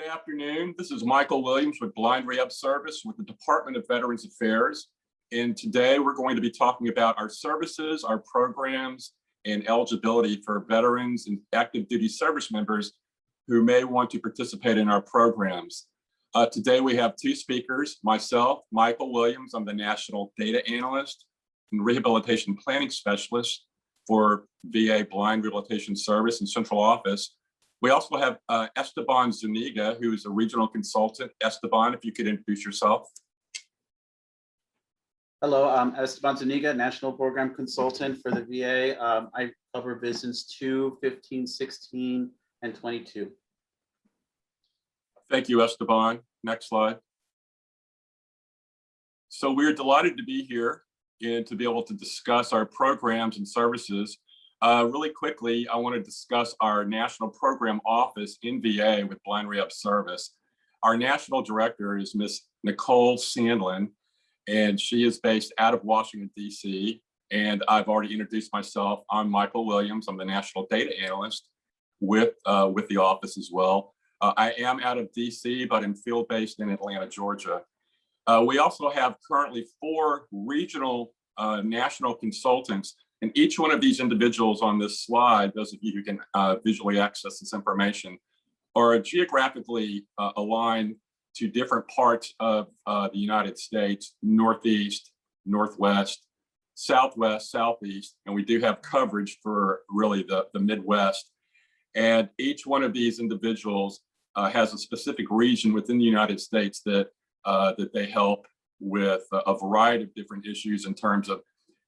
afternoon. This is Michael Williams with Blind Rehab Service with the Department of Veterans Affairs. And today we're going to be talking about our services, our programs, and eligibility for veterans and active duty service members who may want to participate in our programs. Today we have two speakers, myself, Michael Williams. I'm the National Data Analyst and Rehabilitation Planning Specialist for VA Blind Rehabilitation Service in Central Office. We also have Esteban Zuniga, who is a regional consultant. Esteban, if you could introduce yourself. Hello, I'm Esteban Zuniga, National Program Consultant for the VA. I cover VISNs 2, 15, 16, and 22. Thank you, Esteban. Next slide. So we're delighted to be here and to be able to discuss our programs and services. Really quickly, I want to discuss our National Program Office in VA with Blind Rehab Service. Our National Director is Ms. Nicole Sandlin, and she is based out of Washington, D.C. And I've already introduced myself. I'm Michael Williams. I'm the National Data Analyst with the office as well. I am out of D.C., but I'm field-based in Atlanta, Georgia. We also have currently 4 regional national consultants. And each one of these individuals on this slide, those of you who can visually access this information, are geographically aligned to different parts of the United States: Northeast, Northwest, Southwest, Southeast, and we do have coverage for really the Midwest. And each one of these individuals has a specific region within the United States that they help with a variety of different issues in terms of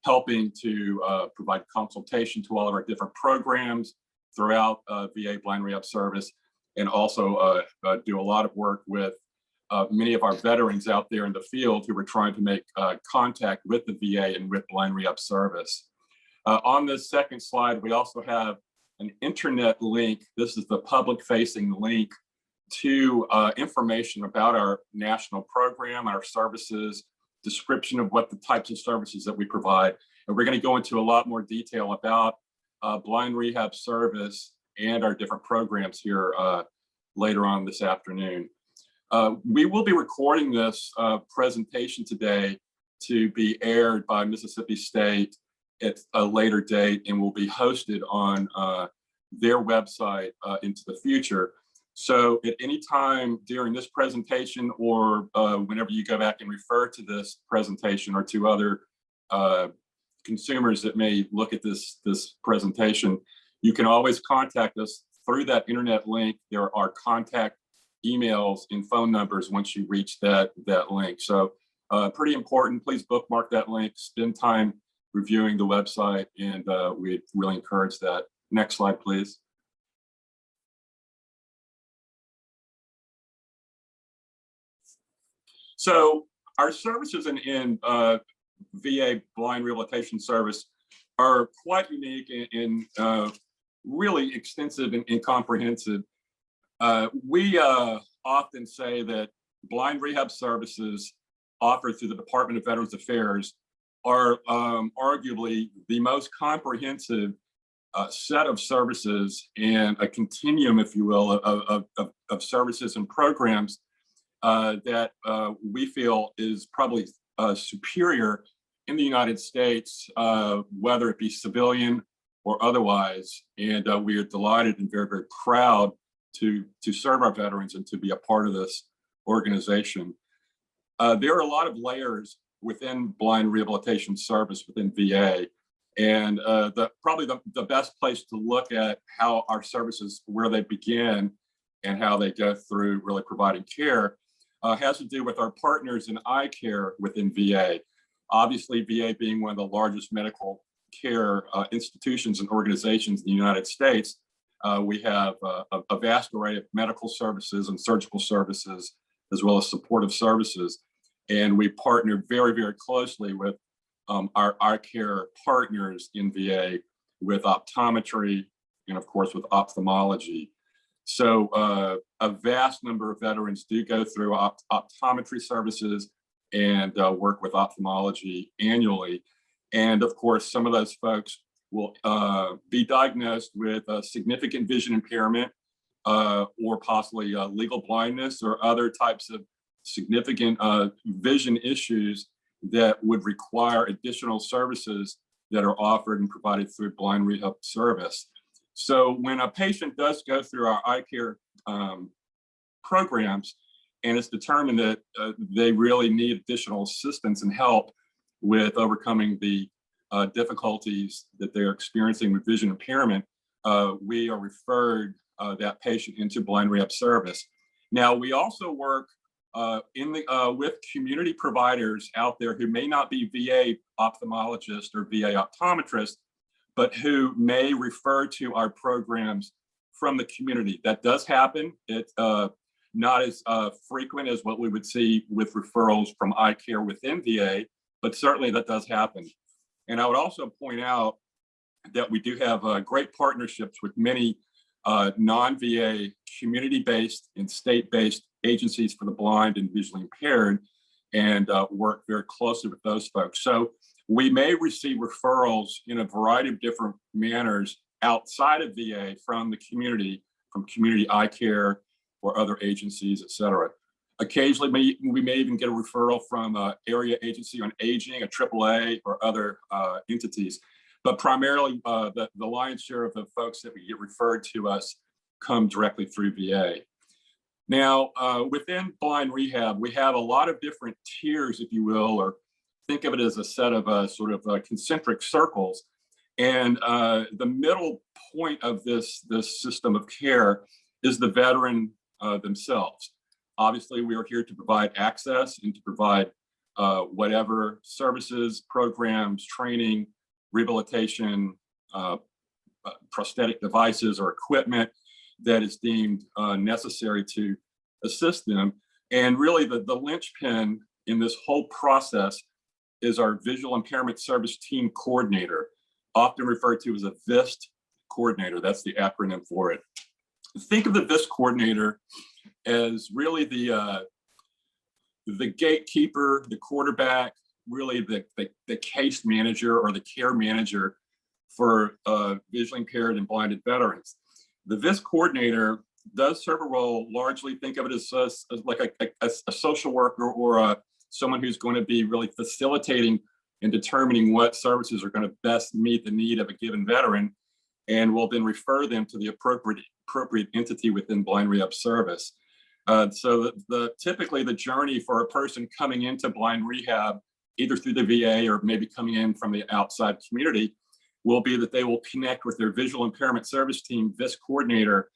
helping to provide consultation to all of our different programs throughout VA Blind Rehab Service, and also do a lot of work with many of our veterans out there in the field who are trying to make contact with the VA and with Blind Rehab Service. On this second slide, we also have an internet link. This is the public-facing link to information about our national program, our services, description of what the types of services that we provide. And we're going to go into a lot more detail about Blind Rehab Service and our different programs here later on this afternoon. We will be recording this presentation today to be aired by Mississippi State at a later date and will be hosted on their website into the future. So at any time during this presentation, or whenever you go back and refer to this presentation or to other consumers that may look at this presentation, you can always contact us through that internet link. There are contact emails and phone numbers once you reach that link. So pretty important. Please bookmark that link, spend time reviewing the website, and we really encourage that. Next slide, please. So our services in VA Blind Rehabilitation Service are quite unique and really extensive and comprehensive. We often say that blind rehab services offered through the Department of Veterans Affairs are arguably the most comprehensive set of services and a continuum, if you will, of services and programs that we feel is probably superior in the United States, whether it be civilian or otherwise. And we are delighted and very, very proud to serve our veterans and to be a part of this organization. There are a lot of layers within Blind Rehabilitation Service within VA. And probably the best place to look at how our services, where they begin and how they go through really providing care, has to do with our partners in eye care within VA. Obviously, VA being one of the largest medical care institutions and organizations in the United States, we have a vast array of medical services and surgical services, as well as supportive services. And we partner very, very closely with our eye care partners in VA with optometry and, of course, with ophthalmology. So a vast number of veterans do go through optometry services and work with ophthalmology annually. And of course, some of those folks will be diagnosed with a significant vision impairment or possibly legal blindness or other types of significant vision issues that would require additional services that are offered and provided through blind rehab service. So when a patient does go through our eye care programs, and it's determined that they really need additional assistance and help with overcoming the difficulties that they're experiencing with vision impairment, we are referred that patient into blind rehab service. Now, we also work with community providers out there who may not be VA ophthalmologists or VA optometrists, but who may refer to our programs from the community. That does happen. It's not as frequent as what we would see with referrals from eye care within VA, but certainly that does happen. And I would also point out that we do have great partnerships with many non-VA community-based and state-based agencies for the blind and visually impaired, and work very closely with those folks. So we may receive referrals in a variety of different manners outside of VA from the community, from community eye care or other agencies, et cetera. Occasionally, we may even get a referral from an area agency on aging, a AAA, or other entities. But primarily, the lion's share of the folks that we get referred to us come directly through VA. Now, within blind rehab, we have a lot of different tiers, if you will, or think of it as a set of sort of concentric circles. And the middle point of this system of care is the veteran themselves. Obviously, we are here to provide access and to provide whatever services, programs, training, rehabilitation, prosthetic devices or equipment that is deemed necessary to assist them. And really the linchpin in this whole process is our visual impairment service team coordinator, often referred to as a VIST coordinator. That's the acronym for it. Think of the VIST coordinator as really the gatekeeper, the quarterback, really the case manager or the care manager for visually impaired and blinded veterans. The VIST coordinator does serve a role, largely think of it as like a social worker or someone who's going to be really facilitating and determining what services are going to best meet the need of a given veteran, and will then refer them to the appropriate entity within blind rehab service. So typically the journey for a person coming into blind rehab, either through the VA or maybe coming in from the outside community, will be that they will connect with their visual impairment service team, VIST coordinator.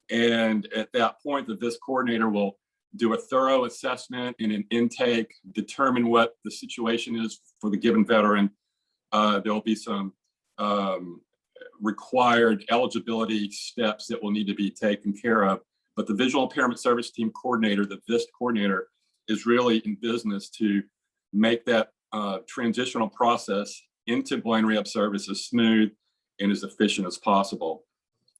And at that point, the VIST coordinator will do a thorough assessment and an intake, determine what the situation is for the given veteran. There'll be some required eligibility steps that will need to be taken care of. But the visual impairment service team coordinator, the VIST coordinator, is really in business to make that transitional process into blind rehab service as smooth and as efficient as possible.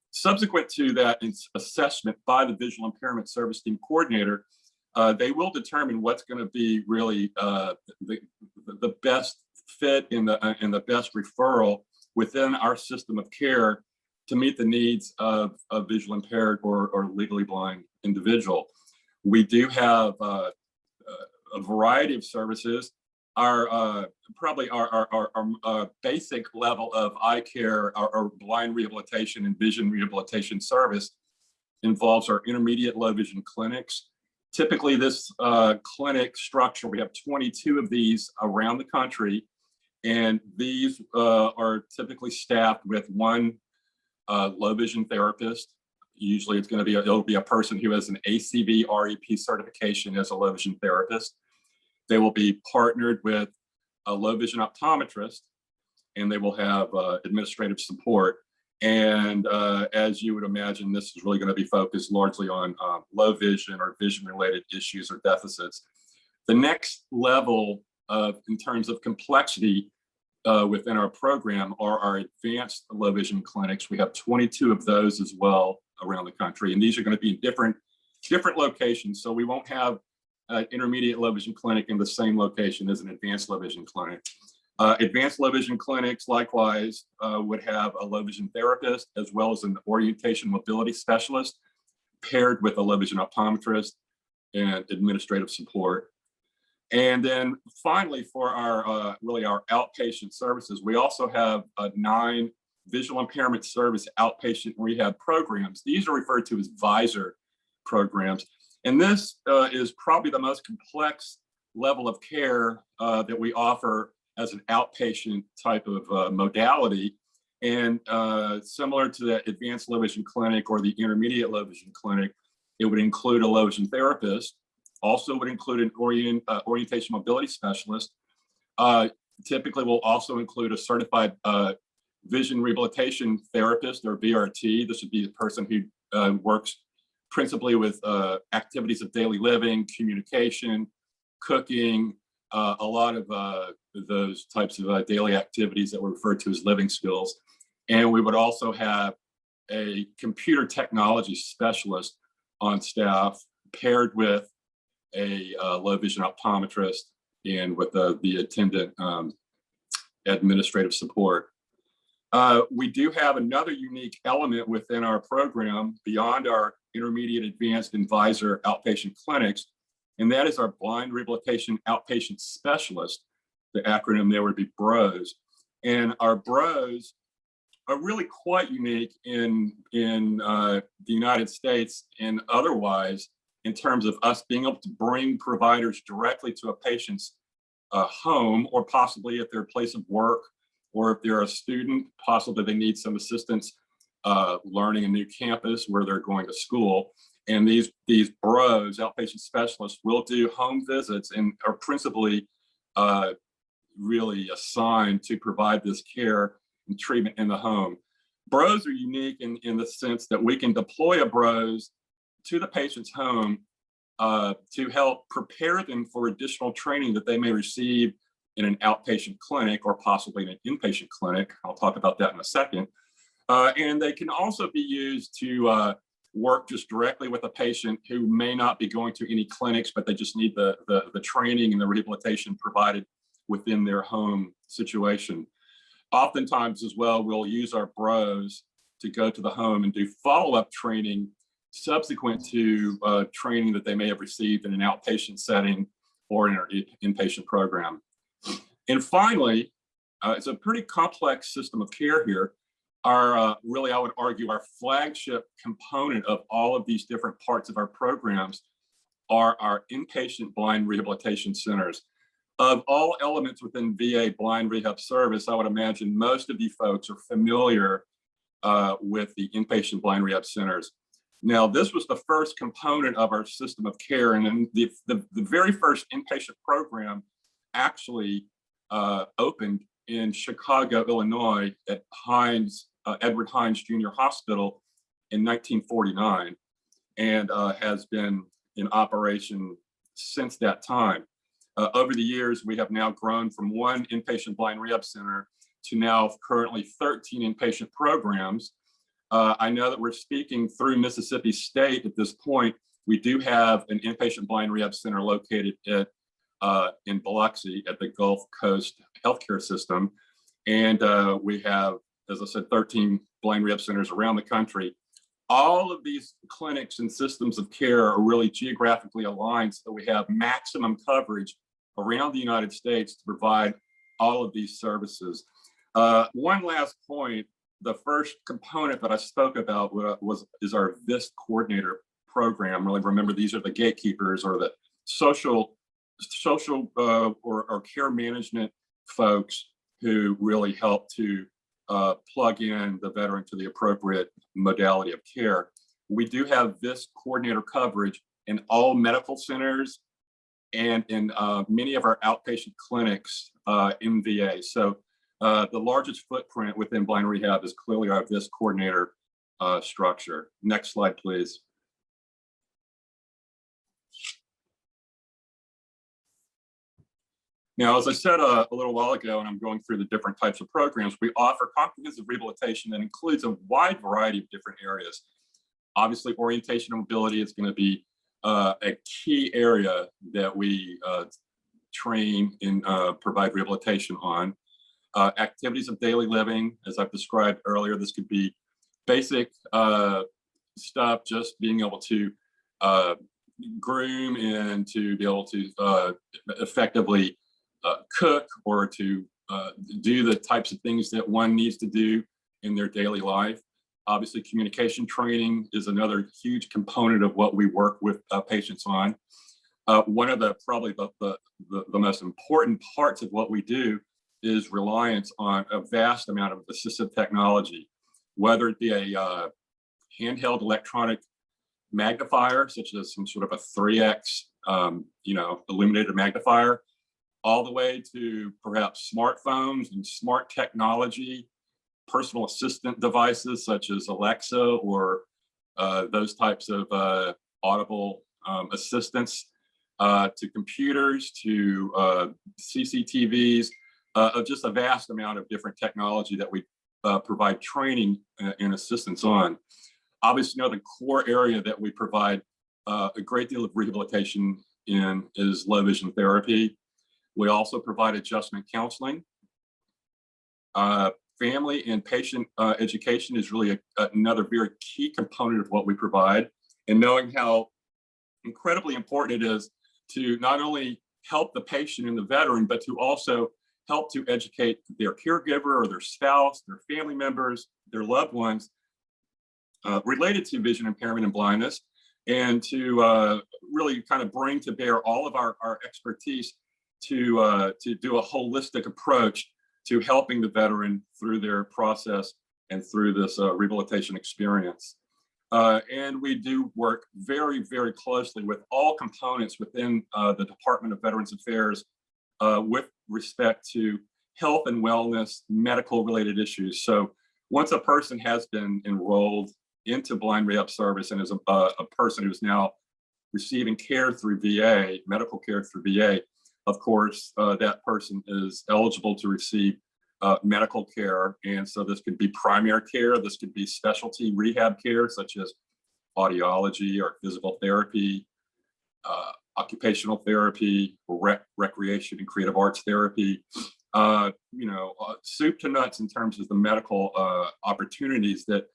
Subsequent to that assessment by the visual impairment service team coordinator, they will determine what's going to be really the best fit and the best referral within our system of care to meet the needs of a visual impaired or legally blind individual. We do have a variety of services. Probably our basic level of eye care, our blind rehabilitation and vision rehabilitation service involves our intermediate low vision clinics. Typically this clinic structure, we have 22 of these around the country, and these are typically staffed with one low vision therapist. Usually it'll be a person who has an ACV REP certification as a low vision therapist. They will be partnered with a low vision optometrist, and they will have administrative support. And as you would imagine, this is really going to be focused largely on low vision or vision related issues or deficits. The next level in terms of complexity within our program are our advanced low vision clinics. We have 22 of those as well around the country, and these are going to be in different locations. So we won't have an intermediate low vision clinic in the same location as an advanced low vision clinic. Advanced low vision clinics likewise would have a low vision therapist as well as an orientation mobility specialist paired with a low vision optometrist and administrative support. And then finally, for our really our outpatient services, we also have 9 visual impairment service outpatient rehab programs. These are referred to as VISOR programs. And this is probably the most complex level of care that we offer as an outpatient type of modality. And similar to the advanced low vision clinic or the intermediate low vision clinic, it would include a low vision therapist, also would include an orientation mobility specialist. Typically will also include a certified vision rehabilitation therapist or VRT. This would be the person who works principally with activities of daily living, communication, cooking, a lot of those types of daily activities that were referred to as living skills. And we would also have a computer technology specialist on staff paired with a low vision optometrist and with the attendant administrative support. We do have another unique element within our program beyond our intermediate, advanced, and VISOR outpatient clinics, and that is our blind rehabilitation outpatient specialist. The acronym there would be BROS. And our BROS are really quite unique in the United States and otherwise in terms of us being able to bring providers directly to a patient's home, or possibly at their place of work, or if they're a student, possibly they need some assistance learning a new campus where they're going to school. And these BROS, outpatient specialists, will do home visits and are principally really assigned to provide this care and treatment in the home. BROS are unique in the sense that we can deploy a BROS to the patient's home to help prepare them for additional training that they may receive in an outpatient clinic or possibly in an inpatient clinic. I'll talk about that in a second. And they can also be used to work just directly with a patient who may not be going to any clinics, but they just need the training and the rehabilitation provided within their home situation. Oftentimes as well, we'll use our BROS to go to the home and do follow-up training subsequent to training that they may have received in an outpatient setting or in our inpatient program. And finally, it's a pretty complex system of care here. Our really, I would argue, our flagship component of all of these different parts of our programs are our inpatient blind rehabilitation centers. Of all elements within VA blind rehab service, I would imagine most of you folks are familiar with the inpatient blind rehab centers. Now, this was the first component of our system of care, and then the very first inpatient program actually opened in Chicago, Illinois at Edward Hines Jr. Hospital in 1949, and has been in operation since that time. Over the years, we have now grown from 1 inpatient blind rehab center to now currently 13 inpatient programs. I know that we're speaking through Mississippi State at this point. We do have an inpatient blind rehab center located in Biloxi at the Gulf Coast Healthcare System. And we have, as I said, 13 blind rehab centers around the country. All of these clinics and systems of care are really geographically aligned so we have maximum coverage around the United States to provide all of these services. One last point, the first component that I spoke about is our VIST coordinator program. Really remember, these are the gatekeepers or the social or care management folks who really help to plug in the veteran to the appropriate modality of care. We do have VIST coordinator coverage in all medical centers and in many of our outpatient clinics in VA. So the largest footprint within blind rehab is clearly our VIST coordinator structure. Next slide, please. Now, as I said a little while ago, and I'm going through the different types of programs, we offer comprehensive rehabilitation that includes a wide variety of different areas. Obviously, orientation and mobility is going to be a key area that we train and provide rehabilitation on. Activities of daily living, as I've described earlier, this could be basic stuff, just being able to groom and to be able to effectively cook or to do the types of things that one needs to do in their daily life. Obviously, communication training is another huge component of what we work with patients on. One of the probably the most important parts of what we do is reliance on a vast amount of assistive technology, whether it be a handheld electronic magnifier, such as some sort of a 3x, illuminated magnifier, all the way to perhaps smartphones and smart technology, personal assistant devices such as Alexa or those types of audible assistants, to computers, to CCTVs, of just a vast amount of different technology that we provide training and assistance on. Obviously, the core area that we provide a great deal of rehabilitation in is low vision therapy. We also provide adjustment counseling. Family and patient education is really another very key component of what we provide, and knowing how incredibly important it is to not only help the patient and the veteran, but to also help to educate their caregiver or their spouse, their family members, their loved ones related to vision impairment and blindness, and to really kind of bring to bear all of our expertise to do a holistic approach to helping the veteran through their process and through this rehabilitation experience. And we do work very, very closely with all components within the Department of Veterans Affairs with respect to health and wellness, medical related issues. So once a person has been enrolled into blind rehab service and is a person who's now receiving care through VA, medical care through VA, of course, that person is eligible to receive medical care. And so this could be primary care, this could be specialty rehab care, such as audiology or physical therapy, occupational therapy, or recreation and creative arts therapy, soup to nuts in terms of the medical opportunities that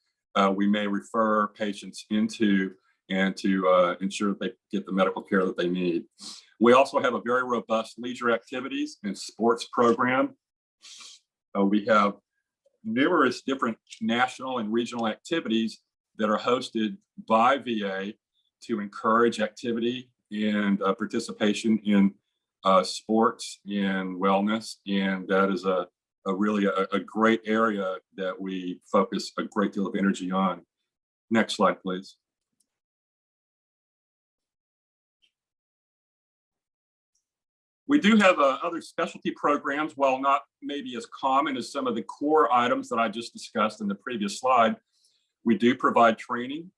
we may refer patients into and to ensure that they get the medical care that they need. We also have a very robust leisure activities and sports program. We have numerous different national and regional activities that are hosted by VA to encourage activity and participation in sports and wellness. And that is a really great area that we focus a great deal of energy on. Next slide, please. We do have other specialty programs, while not maybe as common as some of the core items that I just discussed in the previous slide. We do provide training,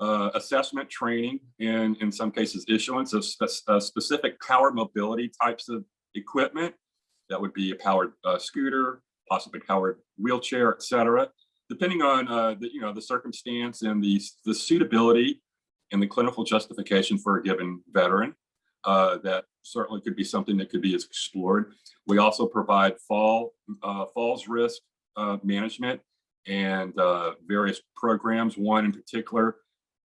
assessment training, and in some cases issuance of specific powered mobility types of equipment. That would be a powered scooter, possibly powered wheelchair, et cetera, depending on the circumstance and the suitability and the clinical justification for a given veteran. That certainly could be something that could be explored. We also provide falls risk management and various programs. One in particular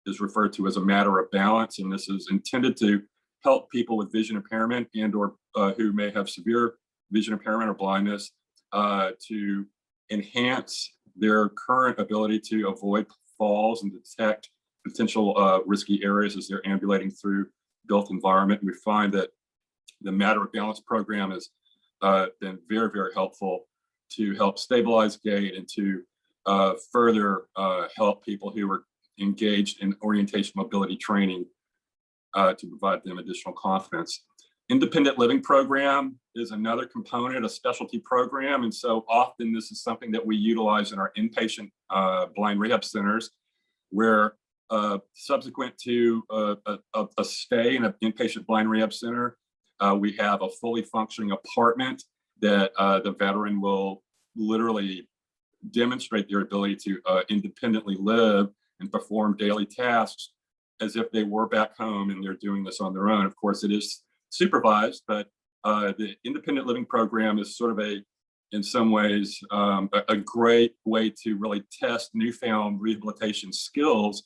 is referred to as a matter of balance, and this is intended to help people with vision impairment and or who may have severe vision impairment or blindness to enhance their current ability to avoid falls and detect potential risky areas as they're ambulating through built environment. We find that the Matter of Balance program has been very, very helpful to help stabilize gait and to further help people who are engaged in orientation mobility training to provide them additional confidence. Independent living program is another component, a specialty program. And so often this is something that we utilize in our inpatient blind rehab centers, where subsequent to a stay in an inpatient blind rehab center, we have a fully functioning apartment that the veteran will literally demonstrate their ability to independently live and perform daily tasks as if they were back home and they're doing this on their own. Of course, it is supervised, but the independent living program is sort of in some ways, a great way to really test newfound rehabilitation skills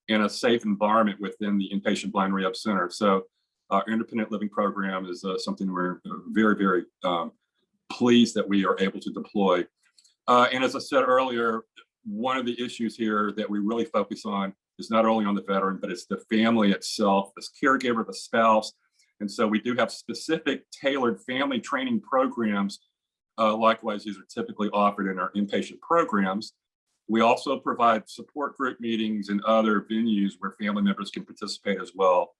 and a safe environment within the inpatient blind rehab center. So our independent living program is something we're very, very pleased that we are able to deploy. And as I said earlier, one of the issues here that we really focus on is not only on the veteran, but it's the family itself, this caregiver, the spouse. And so we do have specific tailored family training programs. Likewise, these are typically offered in our inpatient programs. We also provide support group meetings and other venues where family members can participate as well.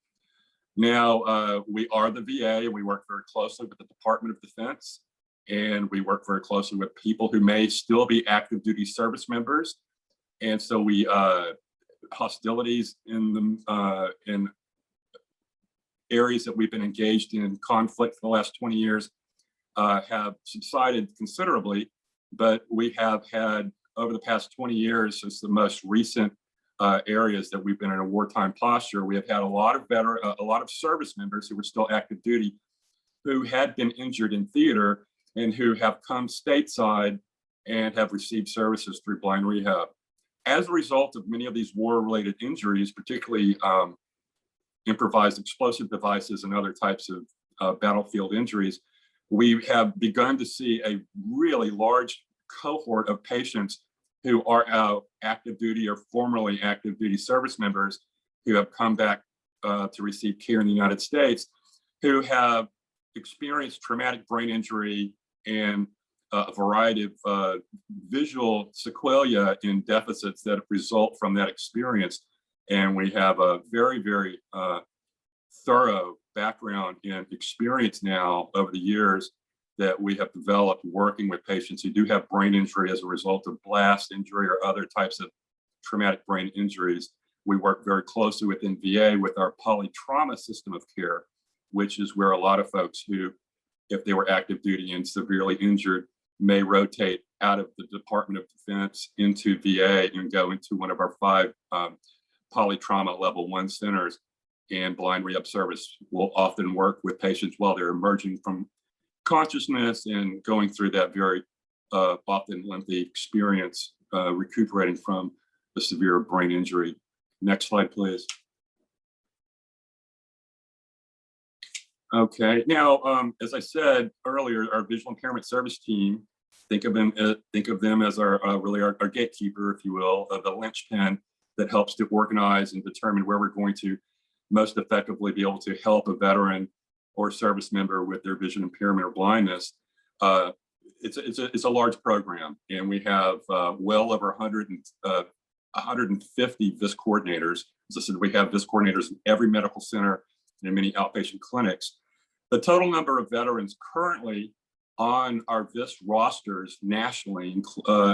Now, we are the VA. We work very closely with the Department of Defense, and we work very closely with people who may still be active duty service members. And so we hostilities in areas that we've been engaged in conflict for the last 20 years have subsided considerably, but we have had over the past 20 years, since the most recent areas that we've been in a wartime posture, we have had a lot of service members who were still active duty who had been injured in theater and who have come stateside and have received services through blind rehab. As a result of many of these war-related injuries, particularly improvised explosive devices and other types of battlefield injuries, we have begun to see a really large cohort of patients who are active duty or formerly active duty service members who have come back to receive care in the United States, who have experienced traumatic brain injury and a variety of visual sequelae and deficits that result from that experience. And we have a very, very thorough background and experience now over the years that we have developed working with patients who do have brain injury as a result of blast injury or other types of traumatic brain injuries. We work very closely within VA with our polytrauma system of care, which is where a lot of folks who, if they were active duty and severely injured, may rotate out of the Department of Defense into VA and go into one of our 5 polytrauma level 1 centers. And blind rehab service will often work with patients while they're emerging from consciousness and going through that very often lengthy experience, recuperating from the severe brain injury. Next slide, please. Okay, now, as I said earlier, our visual impairment service team, think of them as our really our gatekeeper, if you will, of the linchpin that helps to organize and determine where we're going to most effectively be able to help a veteran or service member with their vision impairment or blindness. It's a large program, and we have well over 150 VIS coordinators. As I said, we have VIS coordinators in every medical center and in many outpatient clinics. The total number of veterans currently on our VIS rosters nationally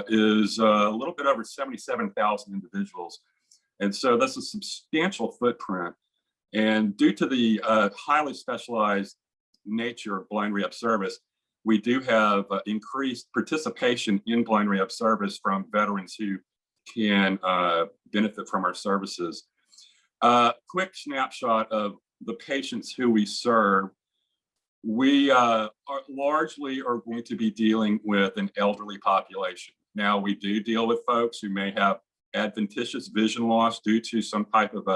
is a little bit over 77,000 individuals. And so that's a substantial footprint. And due to the highly specialized nature of blind rehab service, we do have increased participation in blind rehab service from veterans who can benefit from our services. Quick snapshot of the patients who we serve. We largely are going to be dealing with an elderly population. Now, we do deal with folks who may have adventitious vision loss due to some type of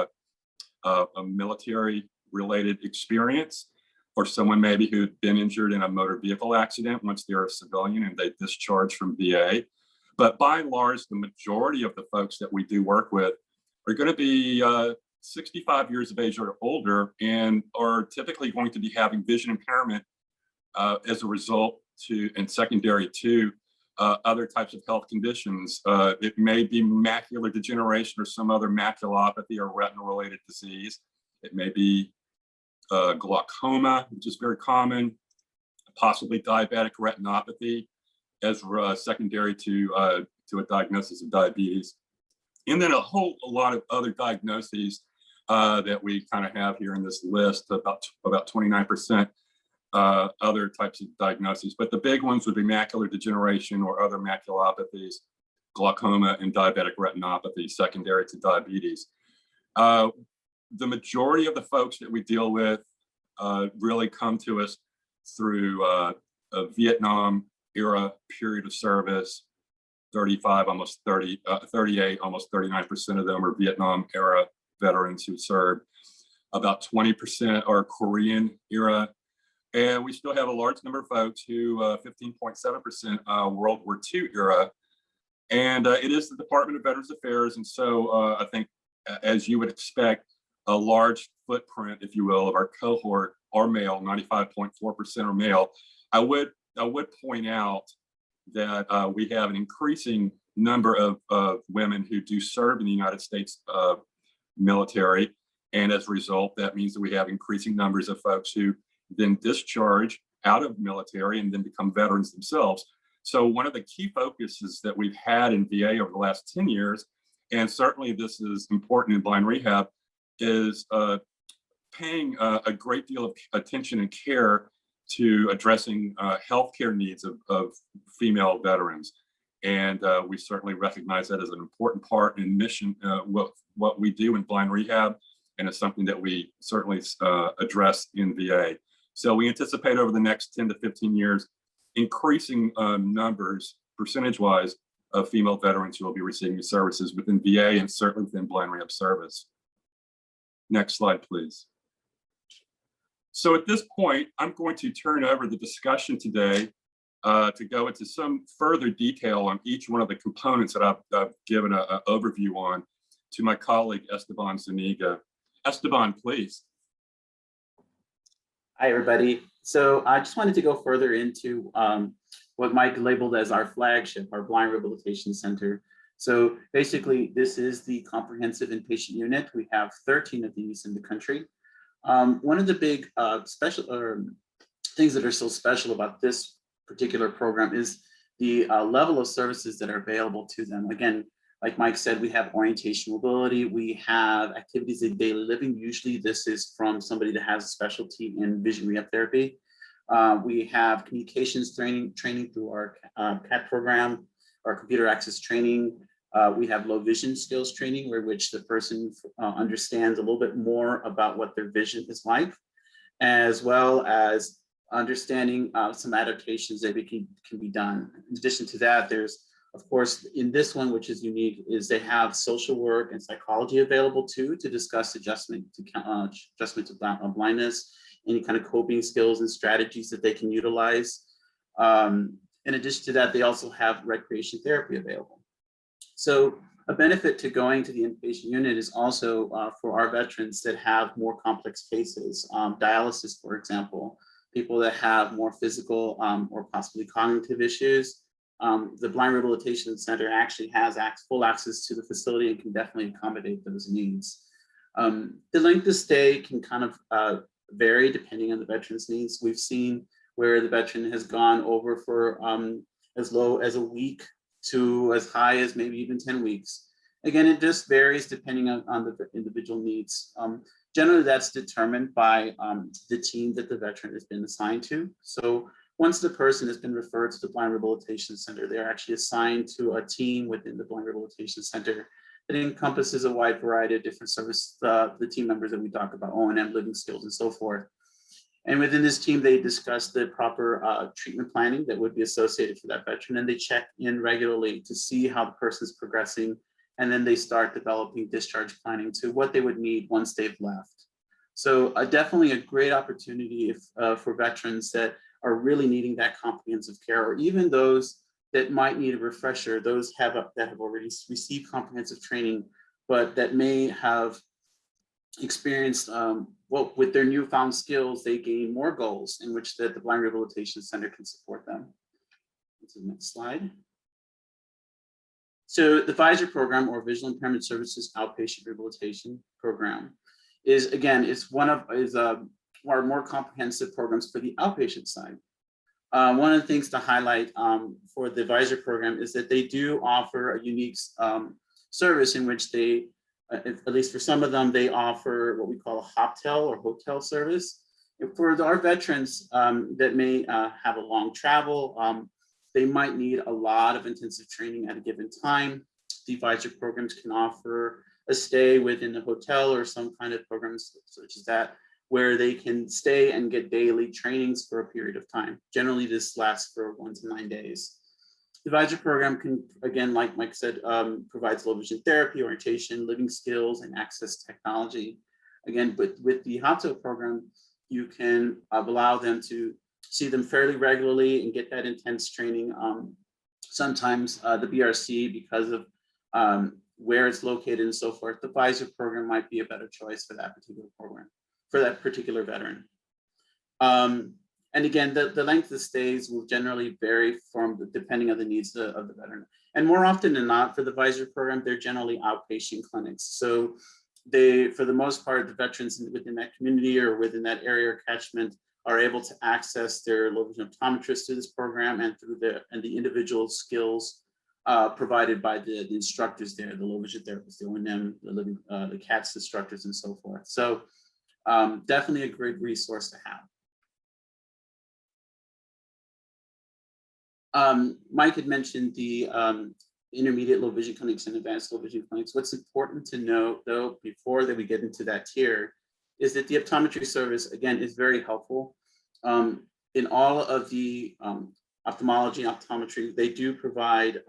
a military-related experience, or someone maybe who'd been injured in a motor vehicle accident once they're a civilian and they discharge from VA. But by and large, the majority of the folks that we do work with are going to be 65 years of age or older and are typically going to be having vision impairment as a result to and secondary to other types of health conditions. It may be macular degeneration or some other maculopathy or retinal-related disease. It may be glaucoma, which is very common, possibly diabetic retinopathy as secondary to a diagnosis of diabetes. And then a lot of other diagnoses that we kind of have here in this list, about 29%. Other types of diagnoses, but the big ones would be macular degeneration or other maculopathies, glaucoma, and diabetic retinopathy secondary to diabetes. The majority of the folks that we deal with really come to us through a Vietnam era period of service, 35, almost 30, 38, almost 39% of them are Vietnam era veterans who served. About 20% are Korean era. And we still have a large number of folks who 15.7% World War II era. And it is the Department of Veterans Affairs. And so I think, as you would expect, a large footprint, if you will, of our cohort are male, 95.4% are male. I would point out that we have an increasing number of women who do serve in the United States military. And as a result, that means that we have increasing numbers of folks who then discharge out of military and then become veterans themselves. So one of the key focuses that we've had in VA over the last 10 years, and certainly this is important in blind rehab, is paying a great deal of attention and care to addressing healthcare needs of female veterans. And we certainly recognize that as an important part in mission, what we do in blind rehab, and it's something that we certainly address in VA. So we anticipate over the next 10 to 15 years, increasing numbers, percentage-wise, of female veterans who will be receiving services within VA and certainly within blind rehab service. Next slide, please. So at this point, I'm going to turn over the discussion today to go into some further detail on each one of the components that I've given an overview on to my colleague, Esteban Zuniga. Esteban, please. Hi, everybody. So I just wanted to go further into what Mike labeled as our flagship, our Blind Rehabilitation Center. So basically, this is the comprehensive inpatient unit. We have 13 of these in the country. One of the big things that are so special about this particular program is the level of services that are available to them. Again, like Mike said, we have orientation mobility, we have activities of daily living. Usually this is from somebody that has a specialty in vision rehab therapy. We have communications training through our CAT program, our computer access training. We have low vision skills training, where which the person understands a little bit more about what their vision is like, as well as understanding some adaptations that can be done. In addition to that, there's, of course, in this one, which is unique, is they have social work and psychology available too, to discuss adjustment to blindness, any kind of coping skills and strategies that they can utilize. In addition to that, they also have recreation therapy available. So a benefit to going to the inpatient unit is also for our veterans that have more complex cases, dialysis, for example, people that have more physical or possibly cognitive issues. The Blind Rehabilitation Center actually has full access to the facility and can definitely accommodate those needs. The length of stay can kind of vary depending on the veteran's needs. We've seen where the veteran has gone over for as low as a week to as high as maybe even 10 weeks. Again, it just varies depending on the individual needs. Generally, that's determined by the team that the veteran has been assigned to. So once the person has been referred to the Blind Rehabilitation Center, they're actually assigned to a team within the Blind Rehabilitation Center that encompasses a wide variety of different service, the team members that we talk about, O&M, living skills, and so forth. And within this team, they discuss the proper treatment planning that would be associated for that veteran, and they check in regularly to see how the person's progressing, and then they start developing discharge planning to what they would need once they've left. So definitely a great opportunity for veterans that are really needing that comprehensive care, or even those that might need a refresher, those that have already received comprehensive training, but that may have experienced, well, with their newfound skills, they gain more goals in which the Blind Rehabilitation Center can support them. To the next slide. So the VISOR program, or Visual Impairment Services Outpatient Rehabilitation Program, is, again, it's one of our more comprehensive programs for the outpatient side. One of the things to highlight for the VISOR program is that they do offer a unique service in which they, at least for some of them, they offer what we call a hoptel or hotel service. And for our veterans that may have a long travel, they might need a lot of intensive training at a given time. The VISOR programs can offer a stay within the hotel or some kind of programs such as that, where they can stay and get daily trainings for a period of time. Generally, this lasts for 1 to 9 days. The advisor program can, again, like Mike said, provides low vision therapy, orientation, living skills, and access technology. Again, with the HATO program, you can allow them to see them fairly regularly and get that intense training. Sometimes the BRC, because of where it's located and so forth, the advisor program might be a better choice for that particular program, for that particular veteran. And again, the length of stays will generally vary depending on the needs of the veteran. And more often than not, for the advisor program, they're generally outpatient clinics. So they, for the most part, the veterans within that community or within that area or catchment are able to access their low vision optometrist through this program and through the individual skills provided by the instructors there, the low vision therapists, the O&M, the CATS instructors, and so forth. So definitely a great resource to have. Mike had mentioned the intermediate low vision clinics and advanced low vision clinics. What's important to know, though, before that we get into that tier, is that the optometry service, again, is very helpful. In all of the ophthalmology and optometry, they do provide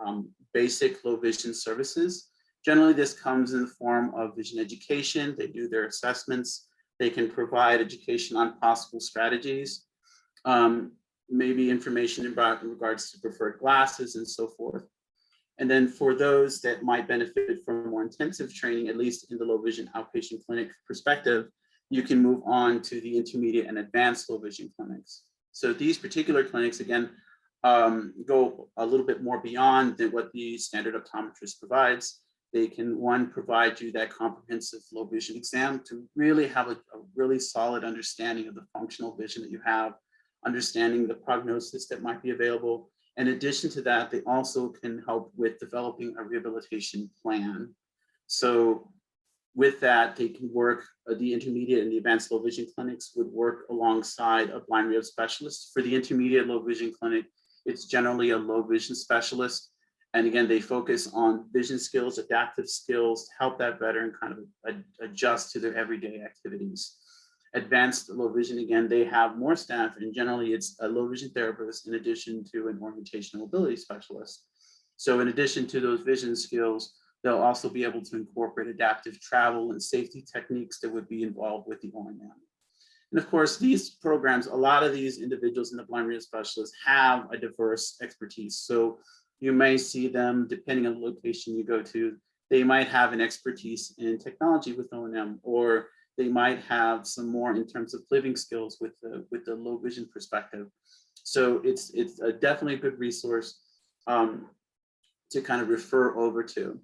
basic low vision services. Generally, this comes in the form of vision education. They do their assessments. They can provide education on possible strategies. Maybe information in regards to preferred glasses and so forth. And then for those that might benefit from more intensive training, at least in the low vision outpatient clinic perspective, you can move on to the intermediate and advanced low vision clinics. So these particular clinics, again, go a little bit more beyond than what the standard optometrist provides. They can, one, provide you that comprehensive low vision exam to really have a really solid understanding of the functional vision that you have, understanding the prognosis that might be available. In addition to that, they also can help with developing a rehabilitation plan. So with that, they can work, the intermediate and the advanced low vision clinics would work alongside a blind rehab specialist. For the intermediate low vision clinic, it's generally a low vision specialist. And again, they focus on vision skills, adaptive skills, to help that veteran kind of adjust to their everyday activities. Advanced low vision, again, they have more staff, and generally it's a low vision therapist in addition to an orientation mobility specialist. So in addition to those vision skills, they'll also be able to incorporate adaptive travel and safety techniques that would be involved with the O&M. And of course, these programs, a lot of these individuals in the blind rehab specialists have a diverse expertise. So you may see them, depending on the location you go to, they might have an expertise in technology with O&M, or they might have some more in terms of living skills with the low vision perspective. So it's definitely a good resource to kind of refer over to.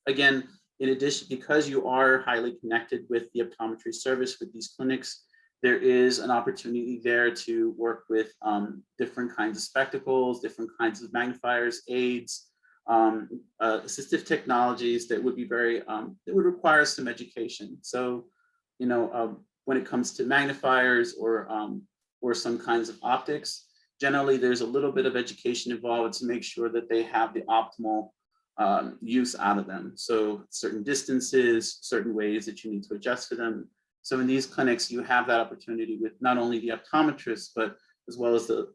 Again, in addition, because you are highly connected with the optometry service with these clinics, there is an opportunity there to work with different kinds of spectacles, different kinds of magnifiers, aids, assistive technologies that would be very, that would require some education. So, you know, when it comes to magnifiers or some kinds of optics, generally there's a little bit of education involved to make sure that they have the optimal use out of them. So certain distances, certain ways that you need to adjust for them. So in these clinics, you have that opportunity with not only the optometrists, but as well as the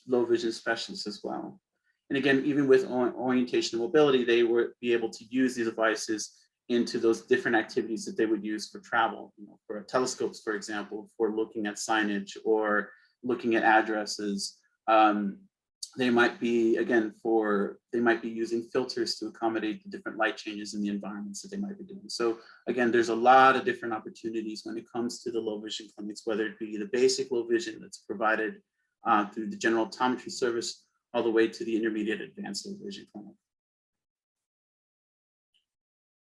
low vision specialists as well. And again, even with orientation and mobility, they would be able to use these devices into those different activities that they would use for travel, you know, for telescopes, for example, for looking at signage or looking at addresses. They might be, again, they might be using filters to accommodate the different light changes in the environments that they might be doing. So again, there's a lot of different opportunities when it comes to the low vision clinics, whether it be the basic low vision that's provided through the general optometry service, all the way to the intermediate advanced low vision clinic.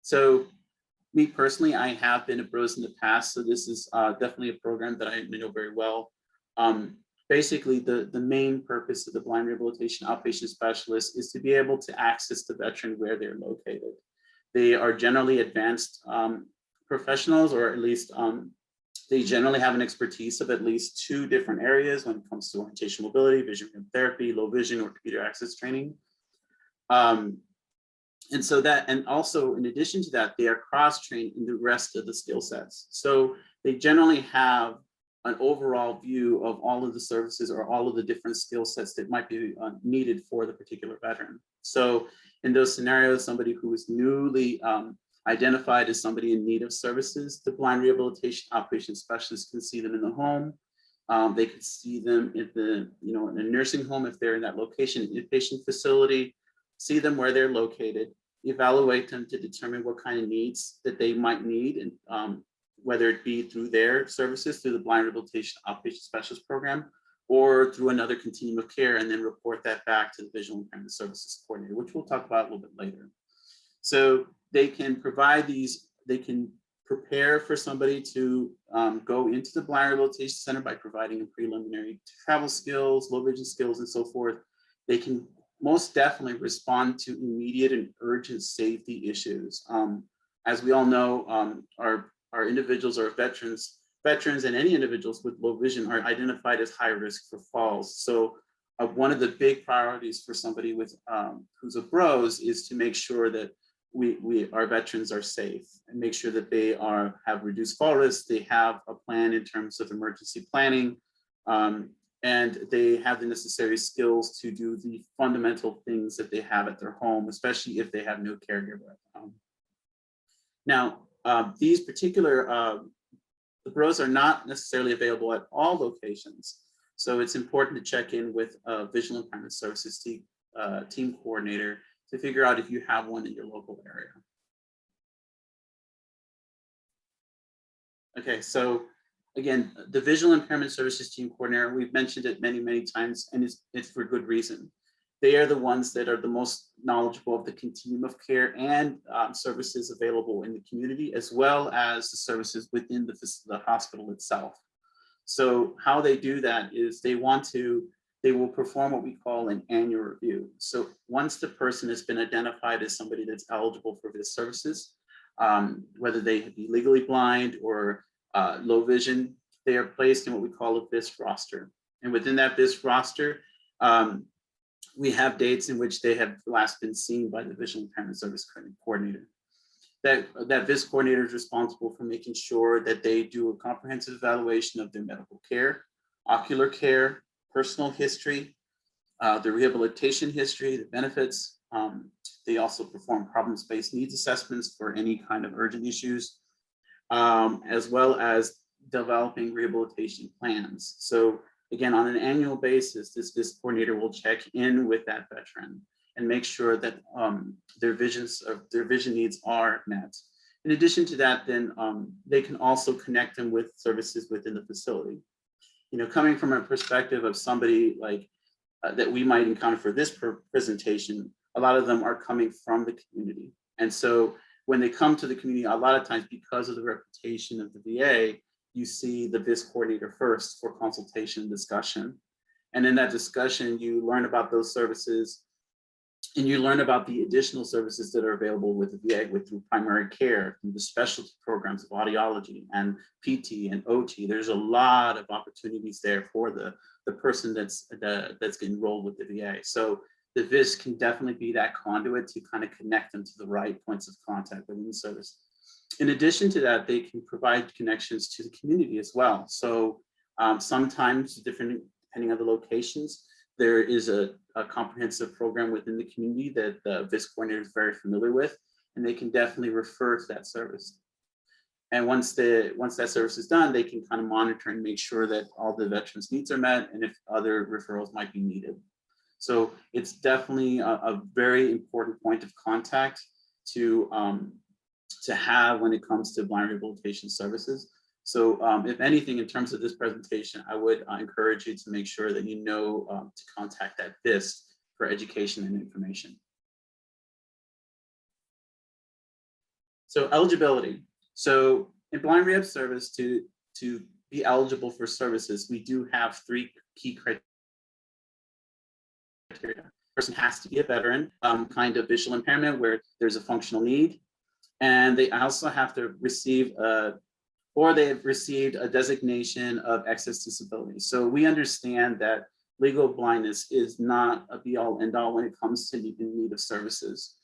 So me personally, I have been a BROS in the past, so this is definitely a program that I know very well. Basically, the main purpose of the blind rehabilitation outpatient specialist is to be able to access the veteran where they're located. They are generally advanced professionals, or at least they generally have an expertise of at least 2 different areas when it comes to orientation mobility, vision therapy, low vision, or computer access training. And so that, and also in addition to that, they are cross-trained in the rest of the skill sets. So they generally have an overall view of all of the services or all of the different skill sets that might be needed for the particular veteran. So in those scenarios, somebody who is newly identified as somebody in need of services, the blind rehabilitation outpatient specialist can see them in the home. They could see them in in a nursing home if they're in that location, an inpatient facility, see them where they're located, evaluate them to determine what kind of needs that they might need, and whether it be through their services, through the blind rehabilitation outpatient specialist program, or through another continuum of care, and then report that back to the visual impairment services coordinator, which we'll talk about a little bit later. So they can provide these, they can prepare for somebody to go into the blind rehabilitation center by providing them preliminary travel skills, low vision skills, and so forth. They can most definitely respond to immediate and urgent safety issues. As we all know, our individuals or veterans and any individuals with low vision are identified as high risk for falls. So one of the big priorities for somebody with who's a BROS is to make sure that our veterans are safe and make sure that they have reduced fall risk. They have a plan in terms of emergency planning, and they have the necessary skills to do the fundamental things that they have at their home, especially if they have no caregiver at home. Now, these particular the BROS are not necessarily available at all locations, so it's important to check in with a visual impairment services team coordinator to figure out if you have one in your local area. Okay, so again, the visual impairment services team coordinator, we've mentioned it many, many times, and it's for good reason. They are the ones that are the most knowledgeable of the continuum of care and services available in the community, as well as the services within the hospital itself. So how they do that is they will perform what we call an annual review. So once the person has been identified as somebody that's eligible for VIS services, whether they be legally blind or low vision, they are placed in what we call a VIS roster. And within that VIS roster, we have dates in which they have last been seen by the visual impairment service coordinator. That VIS coordinator is responsible for making sure that they do a comprehensive evaluation of their medical care, ocular care, personal history, the rehabilitation history, the benefits. They also perform problem-based needs assessments for any kind of urgent issues, as well as developing rehabilitation plans. So again, on an annual basis, this coordinator will check in with that veteran and make sure that their vision needs are met. In addition to that, then they can also connect them with services within the facility. You know, coming from a perspective of somebody like that we might encounter for this presentation, a lot of them are coming from the community. And so when they come to the community, a lot of times because of the reputation of the VA, you see the VIS coordinator first for consultation and discussion. And in that discussion, you learn about those services and you learn about the additional services that are available with the VA through primary care, through the specialty programs of audiology and PT and OT. There's a lot of opportunities there for the person that's enrolled with the VA. So the VIS can definitely be that conduit to kind of connect them to the right points of contact within the service. In addition to that, they can provide connections to the community as well. So sometimes depending on the locations, there is a comprehensive program within the community that the VIS coordinator is very familiar with, and they can definitely refer to that service. And once that service is done, they can kind of monitor and make sure that all the veterans' needs are met and if other referrals might be needed. So it's definitely a very important point of contact to have when it comes to blind rehabilitation services. So if anything, in terms of this presentation, I would encourage you to make sure that you know to contact that VIS for education and information. So eligibility. So in blind rehab service, to be eligible for services, we do have 3 key criteria. Person has to be a veteran, kind of visual impairment where there's a functional need. And they also have to receive they've received a designation of excess disability. So we understand that legal blindness is not a be all end all when it comes to in need of services.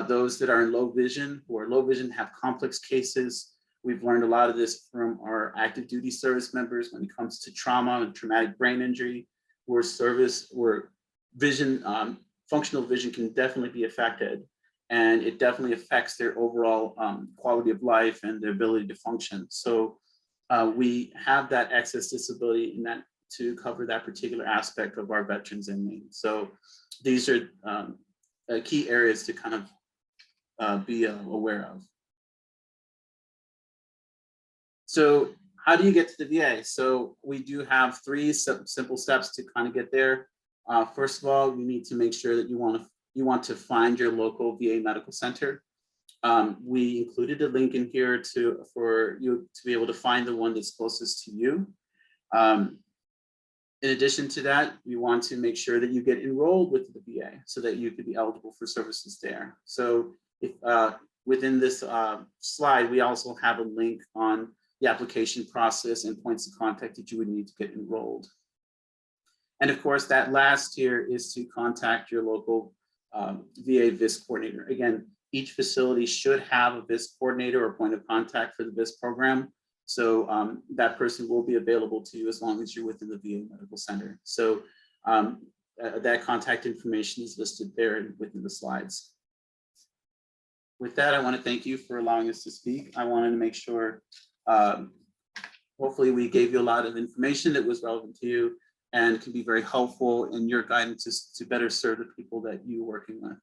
Those that are in low vision, who are low vision, have complex cases. We've learned a lot of this from our active duty service members when it comes to trauma and traumatic brain injury, where vision, functional vision can definitely be affected. And it definitely affects their overall quality of life and their ability to function. So we have that excess disability in that to cover that particular aspect of our veterans inmates. So these are key areas to kind of be aware of. So how do you get to the VA? So we do have 3 simple steps to kind of get there. First of all, you need to make sure that you want to find your local VA medical center. We included a link in here for you to be able to find the one that's closest to you. In addition to that, you want to make sure that you get enrolled with the VA so that you could be eligible for services there. So if within this slide, we also have a link on the application process and points of contact that you would need to get enrolled. And of course, that last here is to contact your local VA VIS coordinator. Again, each facility should have a VIS coordinator or point of contact for the VIS program. So that person will be available to you as long as you're within the VA medical center. So that contact information is listed there within the slides. With that, I want to thank you for allowing us to speak. I wanted to make sure, hopefully we gave you a lot of information that was relevant to you and can be very helpful in your guidance to better serve the people that you're working with.